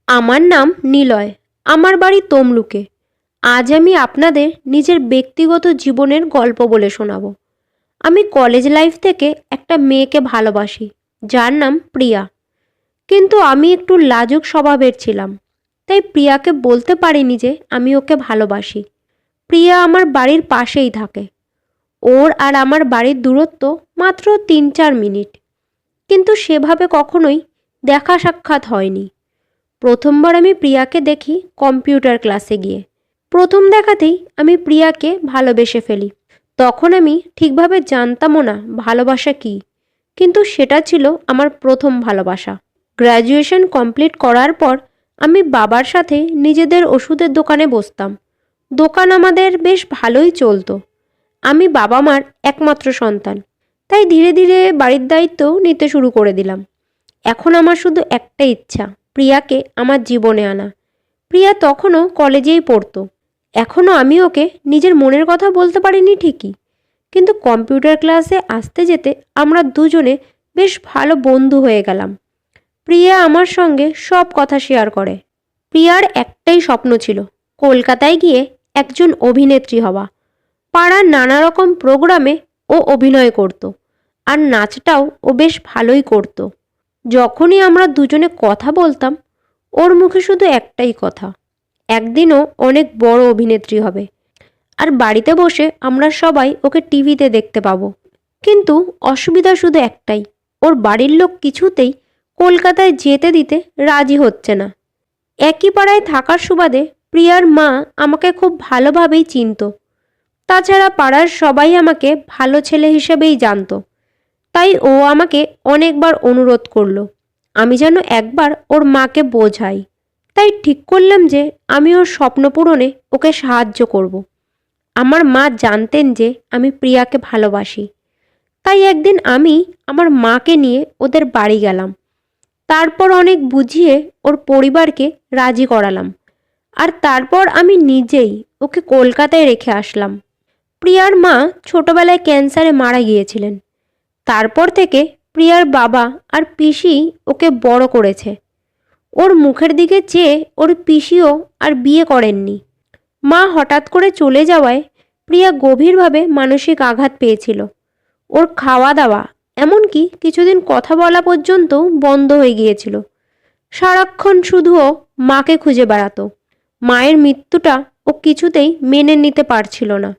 আমার নাম নিলয়। আমার বাড়ি তমলুকে। আজ আমি আপনাদের নিজের ব্যক্তিগত জীবনের গল্প বলে শোনাবো। আমি কলেজ লাইফ থেকে একটা মেয়েকে ভালোবাসি, যার নাম প্রিয়া। কিন্তু আমি একটু লাজুক স্বভাবের ছিলাম, তাই প্রিয়াকে বলতে পারিনি যে আমি ওকে ভালোবাসি। প্রিয়া আমার বাড়ির পাশেই থাকে। ওর আর আমার বাড়ির দূরত্ব মাত্র 3-4 মিনিট, কিন্তু সেভাবে কখনোই দেখা সাক্ষাৎ হয়নি। প্রথমবার আমি প্রিয়াকে দেখি কম্পিউটার ক্লাসে গিয়ে। প্রথম দেখাতেই আমি প্রিয়াকে ভালোবেসে ফেলি। তখন আমি ঠিকভাবে জানতামও না ভালোবাসা কী, কিন্তু সেটা ছিল আমার প্রথম ভালোবাসা। গ্র্যাজুয়েশন কমপ্লিট করার পর আমি বাবার সাথে নিজেদের ওষুধের দোকানে বসতাম। দোকান আমাদের বেশ ভালোই চলতো। আমি বাবা মার একমাত্র সন্তান, তাই ধীরে ধীরে বাড়ির দায়িত্বও নিতে শুরু করে দিলাম। এখন আমার শুধু একটা ইচ্ছা, প্রিয়াকে আমার জীবনে আনা। প্রিয়া তখনও কলেজেই পড়তো। এখনও আমি ওকে নিজের মনের কথা বলতে পারিনি ঠিকই, কিন্তু কম্পিউটার ক্লাসে আসতে যেতে আমরা দুজনে বেশ ভালো বন্ধু হয়ে গেলাম। প্রিয়া আমার সঙ্গে সব কথা শেয়ার করে। প্রিয়ার একটাই স্বপ্ন ছিল, কলকাতায় গিয়ে একজন অভিনেত্রী হওয়া। পাড়ার নানা রকম প্রোগ্রামে ও অভিনয় করত, আর নাচটাও ও বেশ ভালোই করত। যখনই আমরা দুজনে কথা বলতাম, ওর মুখে শুধু একটাই কথা, একদিনও অনেক বড় অভিনেত্রী হবে, আর বাড়িতে বসে আমরা সবাই ওকে টিভিতে দেখতে পাবো। কিন্তু অসুবিধা শুধু একটাই, ওর বাড়ির লোক কিছুতেই কলকাতায় যেতে দিতে রাজি হচ্ছে না। একই পাড়ায় থাকার সুবাদে প্রিয়ার মা আমাকে খুব ভালোভাবেই চিনত। তাছাড়া পাড়ার সবাই আমাকে ভালো ছেলে হিসেবেই জানতো। তাই ও আমাকে অনেকবার অনুরোধ করলো আমি যেন একবার ওর মাকে বোঝাই। তাই ঠিক করলাম যে আমি ওর স্বপ্ন পূরণে ওকে সাহায্য করব। আমার মা জানতেন যে আমি প্রিয়াকে ভালোবাসি, তাই একদিন আমি আমার মাকে নিয়ে ওদের বাড়ি গেলাম। তারপর অনেক বুঝিয়ে ওর পরিবারকে রাজি করালাম, আর তারপর আমি নিজেই ওকে কলকাতায় রেখে আসলাম। প্রিয়ার মা ছোটবেলায় ক্যান্সারে মারা গিয়েছিলেন। তারপর থেকে প্রিয়ার বাবা আর পিসি ওকে বড় করেছে। ওর মুখের দিকে চেয়ে ওর পিসিও আর বিয়ে করেননি। মা হঠাৎ করে চলে যাওয়ায় প্রিয়া গভীরভাবে মানসিক আঘাত পেয়েছিল। ওর খাওয়া দাওয়া, এমনকি কিছুদিন কথা বলা পর্যন্ত বন্ধ হয়ে গিয়েছিল। সারাক্ষণ শুধু ও মাকে খুঁজে বেড়াতো। মায়ের মৃত্যুটা ও কিছুতেই মেনে নিতে পারছিল না।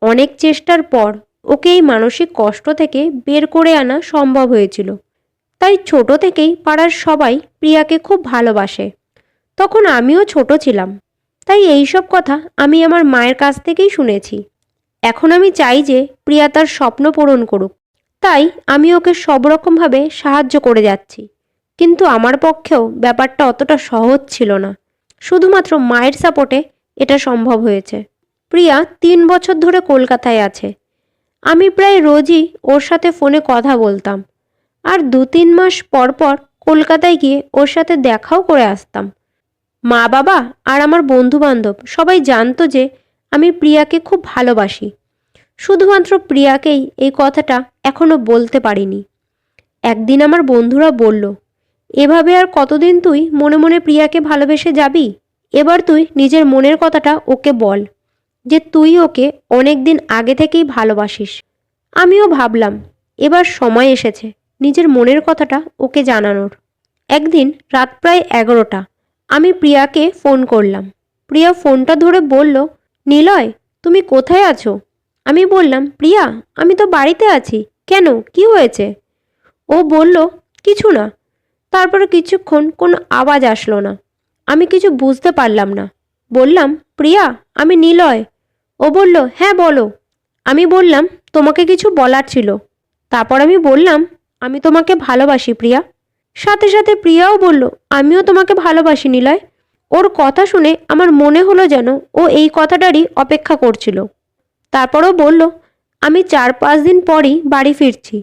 অনেক চেষ্টার পর ওকে এই মানসিক কষ্ট থেকে বের করে আনা সম্ভব হয়েছিল। তাই ছোট থেকেই পাড়ার সবাই প্রিয়াকে খুব ভালোবাসে। তখন আমিও ছোট ছিলাম, তাই এইসব কথা আমি আমার মায়ের কাছ থেকেই শুনেছি। এখন আমি চাই যে প্রিয়া তার স্বপ্ন পূরণ করুক, তাই আমি ওকে সব রকমভাবে সাহায্য করে যাচ্ছি। কিন্তু আমার পক্ষেও ব্যাপারটা অতটা সহজ ছিল না। শুধুমাত্র মায়ের সাপোর্টে এটা সম্ভব হয়েছে। প্রিয়া 3 বছর ধরে কলকাতায় আছে। আমি প্রায় রোজই ওর সাথে ফোনে কথা বলতাম, আর 2-3 মাস পর পর কলকাতায় গিয়ে ওর সাথে দেখাও করে আসতাম। মা বাবা আর আমার বন্ধু বান্ধব সবাই জানতো যে আমি প্রিয়াকে খুব ভালোবাসি। শুধুমাত্র প্রিয়াকেই এই কথাটা এখনো বলতে পারিনি। একদিন আমার বন্ধুরা বলল, এভাবে আর কতদিন তুই মনে মনে প্রিয়াকে ভালোবেসে যাবি? এবার তুই নিজের মনের কথাটা ওকে বল, যে তুই ওকে অনেক দিন আগে থেকেই ভালোবাসিস। আমিও ভাবলাম এবার সময় এসেছে নিজের মনের কথাটা ওকে জানানোর। একদিন রাত প্রায় 11টা, আমি প্রিয়াকে ফোন করলাম। প্রিয়া ফোনটা ধরে বলল, নিলয়, তুমি কোথায় আছো? আমি বললাম, প্রিয়া, আমি তো বাড়িতে আছি। কেন, কি হয়েছে? ও বলল, কিছু না। তারপরে কিছুক্ষণ কোনো আওয়াজ আসলো না। আমি কিছু বুঝতে পারলাম না। বললাম, প্রিয়া, আমি নিলয়। ও বলল, হ্যাঁ বলো। আমি বললাম, তোমাকে কিছু বলার ছিল। তারপর আমি বললাম, আমি তোমাকে ভালোবাসি প্রিয়া। সাথে সাথে প্রিয়াও বলল, আমিও তোমাকে ভালোবাসি নিলয়। ওর কথা শুনে আমার মনে হলো যেন ও এই কথাটারই অপেক্ষা করছিল। তারপরও বলল, আমি 4-5 দিন পরই বাড়ি ফিরছি।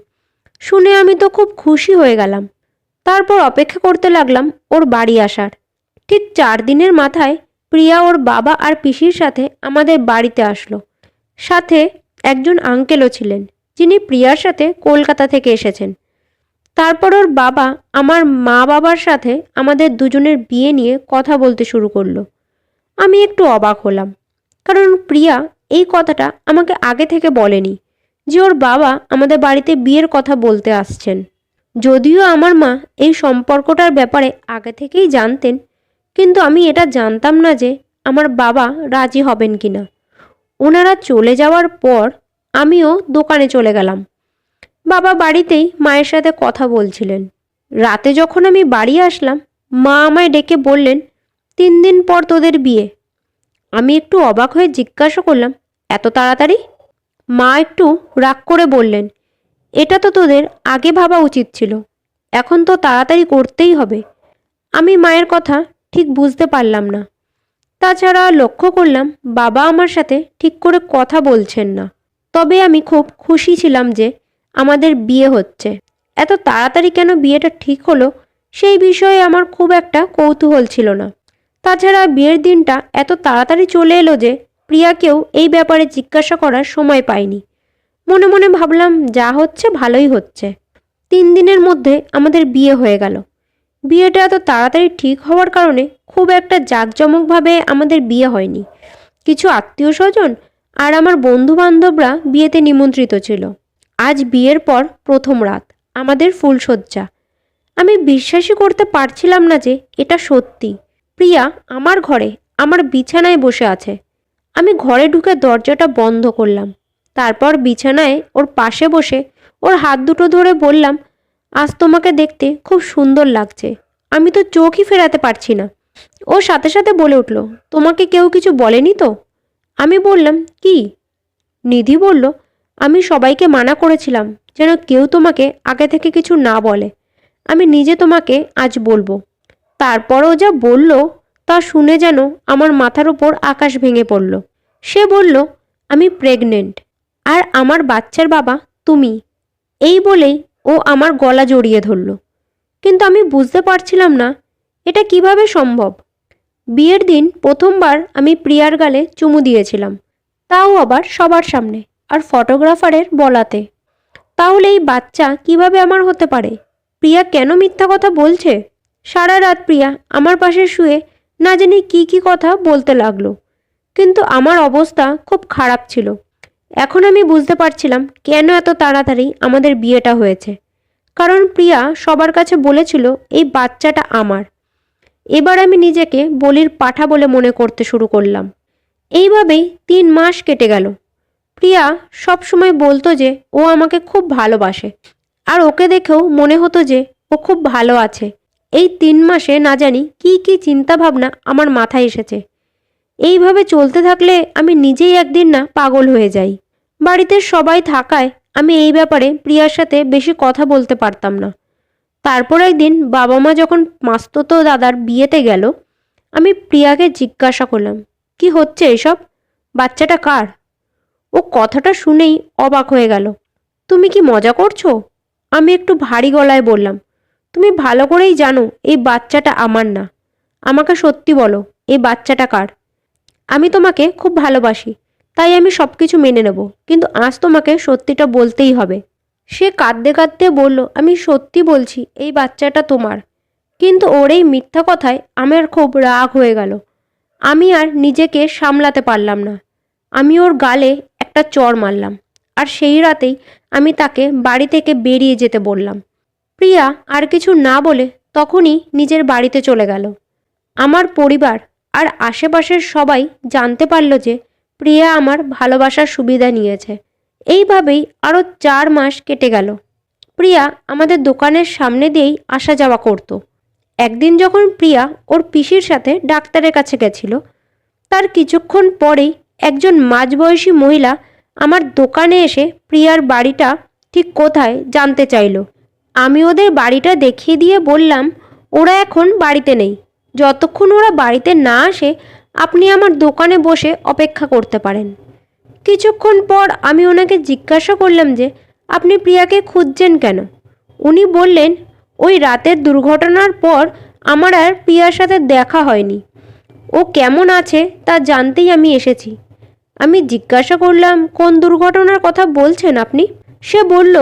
শুনে আমি তো খুব খুশি হয়ে গেলাম। তারপর অপেক্ষা করতে লাগলাম ওর বাড়ি আসার। ঠিক 4 দিনের মাথায় প্রিয়া ওর বাবা আর পিসির সাথে আমাদের বাড়িতে আসলো। সাথে একজন আঙ্কেলও ছিলেন, যিনি প্রিয়ার সাথে কলকাতা থেকে এসেছেন। তারপর ওর বাবা আমার মা বাবার সাথে আমাদের দুজনের বিয়ে নিয়ে কথা বলতে শুরু করলো। আমি একটু অবাক হলাম, কারণ প্রিয়া এই কথাটা আমাকে আগে থেকে বলেনি যে ওর বাবা আমাদের বাড়িতে বিয়ের কথা বলতে আসছেন। যদিও আমার মা এই সম্পর্কটার ব্যাপারে আগে থেকেই জানতেন, কিন্তু আমি এটা জানতাম না যে আমার বাবা রাজি হবেন কিনা। ওনারা চলে যাওয়ার পর আমিও দোকানে চলে গেলাম। বাবা বাড়িতেই মায়ের সাথে কথা বলছিলেন। রাতে যখন আমি বাড়ি আসলাম, মা আমায় ডেকে বললেন, 3 দিন পর তোদের বিয়ে। আমি একটু অবাক হয়ে জিজ্ঞাসা করলাম, এত তাড়াতাড়ি? মা একটু রাগ করে বললেন, এটা তো তোদের আগে ভাবা উচিত ছিল, এখন তো তাড়াতাড়ি করতেই হবে। আমি মায়ের কথা ঠিক বুঝতে পারলাম না। তাছাড়া লক্ষ্য করলাম বাবা আমার সাথে ঠিক করে কথা বলছেন না। তবে আমি খুব খুশি ছিলাম যে আমাদের বিয়ে হচ্ছে। এত তাড়াতাড়ি কেন বিয়েটা ঠিক হলো সেই বিষয়ে আমার খুব একটা কৌতূহল ছিল না। তাছাড়া বিয়ের দিনটা এত তাড়াতাড়ি চলে এলো যে প্রিয়াকেও এই ব্যাপারে জিজ্ঞাসা করার সময় পাইনি। মনে মনে ভাবলাম যা হচ্ছে ভালোই হচ্ছে। 3 দিনের মধ্যে আমাদের বিয়ে হয়ে গেল। বিয়েটা এত তাড়াতাড়ি ঠিক হওয়ার কারণে খুব একটা জাঁকজমকভাবে আমাদের বিয়ে হয়নি। কিছু আত্মীয় স্বজন আর আমার বন্ধু বান্ধবরা বিয়েতে নিমন্ত্রিত ছিল। আজ বিয়ের পর প্রথম রাত, আমাদের ফুলশয্যা। আমি বিশ্বাসই করতে পারছিলাম না যে এটা সত্যি। প্রিয়া আমার ঘরে আমার বিছানায় বসে আছে। আমি ঘরে ঢুকে দরজাটা বন্ধ করলাম। তারপর বিছানায় ওর পাশে বসে ওর হাত দুটো ধরে বললাম, আজ তোমাকে দেখতে খুব সুন্দর লাগছে। আমি তো চোখই ফেরাতে পারছি না। ও সাথে সাথে বলে উঠল, তোমাকে কেউ কিছু বলেনি তো? আমি বললাম, কি? নিধি বলল, আমি সবাইকে মানা করেছিলাম যেন কেউ তোমাকে আগে থেকে কিছু না বলে। আমি নিজে তোমাকে আজ বলবো। তারপরও যা বলল তা শুনে যেন আমার মাথার উপর আকাশ ভেঙে পড়ল। সে বলল, আমি প্রেগনেন্ট, আর আমার বাচ্চার বাবা তুমি। এই বলেই ও আমার গলা জড়িয়ে ধরল। কিন্তু আমি বুঝতে পারছিলাম না এটা কিভাবে সম্ভব। বিয়ের দিন প্রথমবার আমি প্রিয়ার গালে চুমু দিয়েছিলাম, তাও আবার সবার সামনে, আর ফটোগ্রাফারের বলাতে। তাহলে এই বাচ্চা কিভাবে আমার হতে পারে? প্রিয়া কেন মিথ্যা কথা বলছে? সারা রাত প্রিয়া আমার পাশে শুয়ে না জানি কি কথা বলতে লাগলো, কিন্তু আমার অবস্থা খুব খারাপ ছিল। এখন আমি বুঝতে পারছিলাম কেন এত তাড়াতাড়ি আমাদের বিয়েটা হয়েছে। কারণ প্রিয়া সবার কাছে বলেছিল এই বাচ্চাটা আমার। এবার আমি নিজেকে বলির পাঠা বলে মনে করতে শুরু করলাম। এইভাবেই 3 মাস কেটে গেল। প্রিয়া সব সময় বলতো যে ও আমাকে খুব ভালোবাসে, আর ওকে দেখেও মনে হতো যে ও খুব ভালো আছে। এই 3 মাসে না জানি কি চিন্তা ভাবনা আমার মাথায় এসেছে। এইভাবে চলতে থাকলে আমি নিজেই একদিন না পাগল হয়ে যাই। বাড়িতে সবাই থাকায় আমি এই ব্যাপারে প্রিয়ার সাথে বেশি কথা বলতে পারতাম না। তারপর একদিন বাবা মা যখন মাস্তুতো দাদার বিয়েতে গেল, আমি প্রিয়াকে জিজ্ঞাসা করলাম, কি হচ্ছে এসব? বাচ্চাটা কার? ও কথাটা শুনেই অবাক হয়ে গেল। তুমি কি মজা করছো? আমি একটু ভারী গলায় বললাম, তুমি ভালো করেই জানো এই বাচ্চাটা আমার না। আমাকে সত্যি বলো, এই বাচ্চাটা কার? আমি তোমাকে খুব ভালোবাসি, তাই আমি সব কিছু মেনে নেব, কিন্তু আজ তোমাকে সত্যিটা বলতেই হবে। সে কাঁদতে কাঁদতে বলল, আমি সত্যি বলছি এই বাচ্চাটা তোমার। কিন্তু ওর এই মিথ্যা কথায় আমার খুব রাগ হয়ে গেল। আমি আর নিজেকে সামলাতে পারলাম না। আমি ওর গালে একটা চড় মারলাম, আর সেই রাতেই আমি তাকে বাড়ি থেকে বেরিয়ে যেতে বললাম। প্রিয়া আর কিছু না বলে তখনই নিজের বাড়িতে চলে গেল। আমার পরিবার আর আশেপাশের সবাই জানতে পারল যে প্রিয়া আমার ভালোবাসার সুবিধা নিয়েছে। এইভাবেই আরও 4 মাস কেটে গেল। প্রিয়া আমাদের দোকানের সামনে দিয়েই আসা যাওয়া করত। একদিন যখন প্রিয়া ওর পিসির সাথে ডাক্তারের কাছে গেছিল, তার কিছুক্ষণ পরেই একজন মাঝবয়সী মহিলা আমার দোকানে এসে প্রিয়ার বাড়িটা ঠিক কোথায় জানতে চাইল। আমি ওদের বাড়িটা দেখিয়ে দিয়ে বললাম, ওরা এখন বাড়িতে নেই। যতক্ষণ ওরা বাড়িতে না আসে আপনি আমার দোকানে বসে অপেক্ষা করতে পারেন। কিছুক্ষণ পর আমি ওনাকে জিজ্ঞাসা করলাম যে আপনি প্রিয়াকে খুঁজছেন কেন? উনি বললেন, ওই রাতের দুর্ঘটনার পর আমার আর প্রিয়ার সাথে দেখা হয়নি। ও কেমন আছে তা জানতেই আমি এসেছি। আমি জিজ্ঞাসা করলাম, কোন দুর্ঘটনার কথা বলছেন আপনি? সে বলল,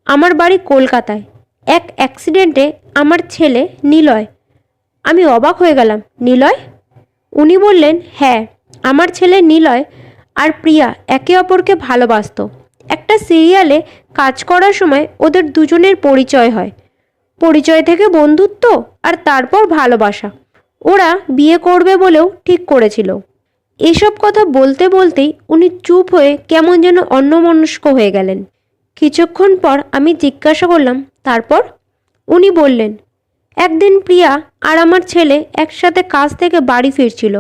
আমার বাড়ি কলকাতায়, এক অ্যাক্সিডেন্টে আমার ছেলে নিলয়। আমি অবাক হয়ে গেলাম। নিলয়? উনি বললেন, হ্যাঁ, আমার ছেলে নিলয় আর প্রিয়া একে অপরকে ভালোবাসতো। একটা সিরিয়ালে কাজ করার সময় ওদের দুজনের পরিচয় হয়। পরিচয় থেকে বন্ধুত্ব আর তারপর ভালোবাসা। ওরা বিয়ে করবে বলেও ঠিক করেছিল। এসব কথা বলতে বলতেই উনি চুপ হয়ে কেমন যেন অন্যমনস্ক হয়ে গেলেন। কিছুক্ষণ পর আমি জিজ্ঞাসা করলাম, তারপর? উনি বললেন, একদিন প্রিয়া আর আমার ছেলে একসাথে কাজ থেকে বাড়ি ফিরছিল।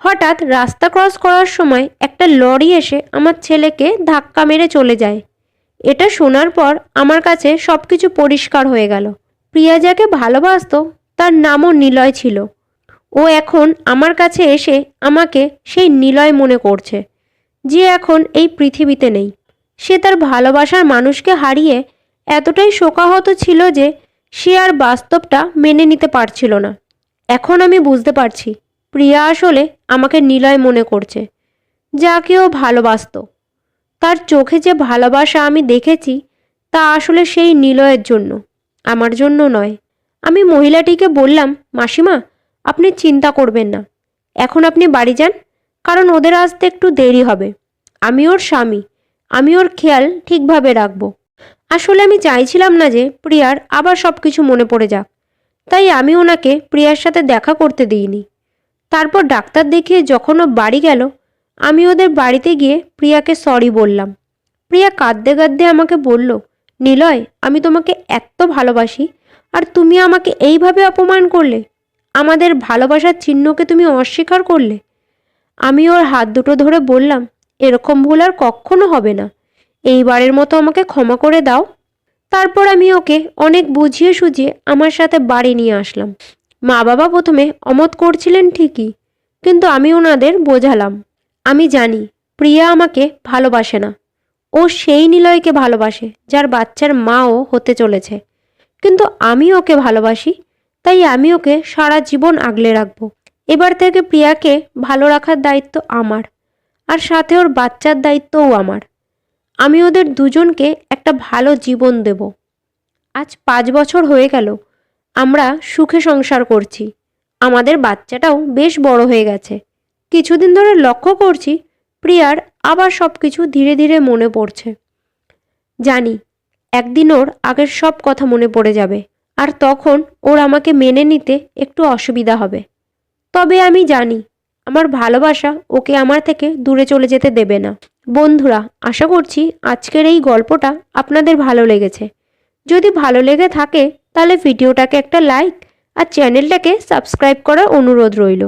হঠাৎ রাস্তা ক্রস করার সময় একটা লরি এসে আমার ছেলেকে ধাক্কা মেরে চলে যায়। এটা শোনার পর আমার কাছে সব কিছু পরিষ্কার হয়ে গেল। প্রিয়া যাকে ভালোবাসতো তার নামও নিলয় ছিল। ও এখন আমার কাছে এসে আমাকে সেই নিলয় মনে করছে, যে এখন এই পৃথিবীতে নেই। সে তার ভালোবাসার মানুষকে হারিয়ে এতটাই শোকাহত ছিল যে সে আর বাস্তবটা মেনে নিতে পারছিল না। এখন আমি বুঝতে পারছি, প্রিয়া আসলে আমাকে নিলয় মনে করছে, যাকে ও ভালোবাসতো। তার চোখে যে ভালোবাসা আমি দেখেছি তা আসলে সেই নিলয়ের জন্য, আমার জন্য নয়। আমি মহিলাটিকে বললাম, মাসিমা, আপনি চিন্তা করবেন না, এখন আপনি বাড়ি যান, কারণ ওদের আসতে একটু দেরি হবে। আমি ওর স্বামী, আমি ওর খেয়াল ঠিকভাবে রাখবো। আসলে আমি চাইছিলাম না যে প্রিয়ার আবার সব কিছু মনে পড়ে যাক, তাই আমি ওনাকে প্রিয়ার সাথে দেখা করতে দিইনি। তারপর ডাক্তার দেখিয়ে যখন ও বাড়ি গেল, আমি ওদের বাড়িতে গিয়ে প্রিয়াকে সরি বললাম। প্রিয়া কাঁদতে কাঁদতে আমাকে বলল, নিলয়, আমি তোমাকে এত ভালোবাসি, আর তুমি আমাকে এইভাবে অপমান করলে। আমাদের ভালোবাসার চিহ্নকে তুমি অস্বীকার করলে। আমি ওর হাত দুটো ধরে বললাম, এরকম ভুল আর কখনো হবে না, এইবারের মতো আমাকে ক্ষমা করে দাও। তারপর আমি ওকে অনেক বুঝিয়ে সুঝিয়ে আমার সাথে বাড়ি নিয়ে আসলাম। মা বাবা প্রথমে অমত করছিলেন ঠিকই, কিন্তু আমি ওনাদের বোঝালাম, আমি জানি প্রিয়া আমাকে ভালোবাসে না। ও সেই নিলয়কে ভালোবাসে যার বাচ্চার মাও হতে চলেছে। কিন্তু আমি ওকে ভালোবাসি, তাই আমি ওকে সারা জীবন আগলে রাখবো। এবার থেকে প্রিয়াকে ভালো রাখার দায়িত্ব আমার, আর সাথে ওর বাচ্চার দায়িত্বও আমার। আমি ওদের দুজনকে একটা ভালো জীবন দেব। আজ 5 বছর হয়ে গেল আমরা সুখে সংসার করছি। আমাদের বাচ্চাটাও বেশ বড় হয়ে গেছে। কিছুদিন ধরে লক্ষ্য করছি প্রিয়ার আবার সব কিছু ধীরে ধীরে মনে পড়ছে। জানি একদিন ওর আগের সব কথা মনে পড়ে যাবে, আর তখন ওর আমাকে মেনে নিতে একটু অসুবিধা হবে। তবে আমি জানি আমার ভালোবাসা ওকে আমার থেকে দূরে চলে যেতে দেবে না। বন্ধুরা, আশা করছি আজকের এই গল্পটা আপনাদের ভালো লেগেছে। যদি ভালো লেগে থাকে তাহলে ভিডিওটাকে একটা লাইক আর চ্যানেলটাকে সাবস্ক্রাইব করার অনুরোধ রইল।